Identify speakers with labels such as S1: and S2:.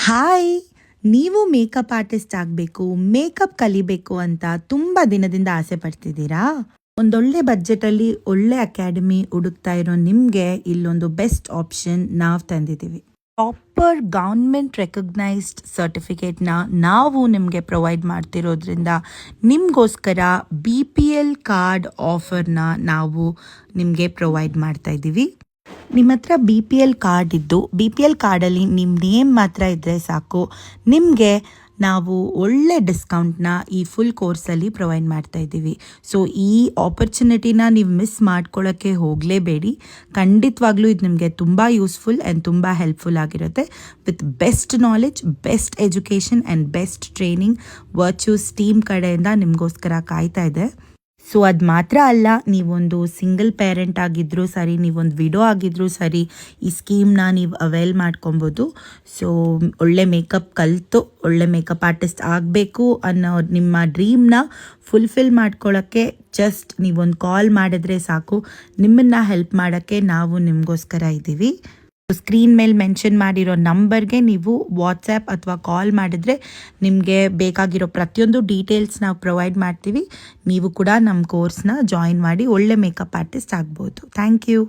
S1: Hi, ನೀವು makeup artist ಆಗಬೇಕು, makeup ಕಲಿಬೇಕು ಅಂತ ತುಂಬ ದಿನದಿಂದ ಆಸೆ ಪಡ್ತಿದ್ದೀರಾ? ಒಂದೊಳ್ಳೆ ಬಜೆಟಲ್ಲಿ ಒಳ್ಳೆ ಅಕಾಡೆಮಿ ಹುಡುಕ್ತಾ ಇರೋ ನಿಮಗೆ ಇಲ್ಲೊಂದು ಬೆಸ್ಟ್ ಆಪ್ಷನ್ ನಾವು ತಂದಿದ್ದೀವಿ. ಪ್ರಾಪರ್ ಗೌರ್ಮೆಂಟ್ ರೆಕಗ್ನೈಸ್ಡ್ ಸರ್ಟಿಫಿಕೇಟ್ನ ನಾವು ನಿಮಗೆ ಪ್ರೊವೈಡ್ ಮಾಡ್ತಿರೋದ್ರಿಂದ ನಿಮಗೋಸ್ಕರ BPL ಕಾರ್ಡ್ ಆಫರ್ನ ನಾವು ನಿಮಗೆ ಪ್ರೊವೈಡ್ ಮಾಡ್ತಾ ಇದ್ದೀವಿ. ನಿಮ್ಮ ಹತ್ರ BPL ಕಾರ್ಡ್ ಇದ್ದು BPL ಕಾರ್ಡಲ್ಲಿ ನಿಮ್ಮ ನೇಮ್ ಮಾತ್ರ ಇದ್ದರೆ ಸಾಕು, ನಿಮಗೆ ನಾವು ಒಳ್ಳೆ ಡಿಸ್ಕೌಂಟ್ನ ಈ ಫುಲ್ ಕೋರ್ಸಲ್ಲಿ ಪ್ರೊವೈಡ್ ಮಾಡ್ತಾ ಇದ್ದೀವಿ. ಸೊ ಈ ಆಪರ್ಚುನಿಟಿನ ನೀವು ಮಿಸ್ ಮಾಡ್ಕೊಳ್ಳೋಕ್ಕೆ ಹೋಗಲೇಬೇಡಿ. ಖಂಡಿತವಾಗ್ಲೂ ಇದು ನಿಮಗೆ ತುಂಬ ಯೂಸ್ಫುಲ್ ಆ್ಯಂಡ್ ತುಂಬ ಹೆಲ್ಪ್ಫುಲ್ ಆಗಿರುತ್ತೆ. With best knowledge, best education and best training Virtuous team ಕಡೆಯಿಂದ ನಿಮಗೋಸ್ಕರ ಕಾಯ್ತಾ ಇದೆ. ಸೊ ಅದು ಮಾತ್ರ ಅಲ್ಲ, ನೀವೊಂದು ಸಿಂಗಲ್ ಪೇರೆಂಟ್ ಆಗಿದ್ದರೂ ಸರಿ, ನೀವೊಂದು ವಿಡೋ ಆಗಿದ್ದರೂ ಸರಿ, ಈ ಸ್ಕೀಮ್ನ ನೀವು ಅವೈಲ್ ಮಾಡ್ಕೊಬೋದು. ಸೊ ಒಳ್ಳೆ ಮೇಕಪ್ ಕಲಿತು ಒಳ್ಳೆ ಮೇಕಪ್ ಆರ್ಟಿಸ್ಟ್ ಆಗಬೇಕು ಅನ್ನೋ ನಿಮ್ಮ ಡ್ರೀಮ್ನ ಫುಲ್ಫಿಲ್ ಮಾಡ್ಕೊಳ್ಳೋಕ್ಕೆ ಜಸ್ಟ್ ನೀವೊಂದು ಕಾಲ್ ಮಾಡಿದ್ರೆ ಸಾಕು. ನಿಮ್ಮನ್ನು ಹೆಲ್ಪ್ ಮಾಡೋಕ್ಕೆ ನಾವು ನಿಮಗೋಸ್ಕರ ಇದ್ದೀವಿ. ಸ್ಕ್ರೀನ್ ಮೇಲೆ ಮೆನ್ಷನ್ ಮಾಡಿರೋ ನಂಬರ್ಗೆ ನೀವು ವಾಟ್ಸ್ಯಾಪ್ ಅಥವಾ ಕಾಲ್ ಮಾಡಿದ್ರೆ ನಿಮಗೆ ಬೇಕಾಗಿರೋ ಪ್ರತಿಯೊಂದು ಡೀಟೇಲ್ಸ್ ನಾವು ಪ್ರೊವೈಡ್ ಮಾಡ್ತೀವಿ. ನೀವು ಕೂಡ ನಮ್ಮ ಕೋರ್ಸ್ನ ಜಾಯಿನ್ ಮಾಡಿ ಒಳ್ಳೆ ಮೇಕಪ್ ಆರ್ಟಿಸ್ಟ್ ಆಗ್ಬೋದು. Thank you.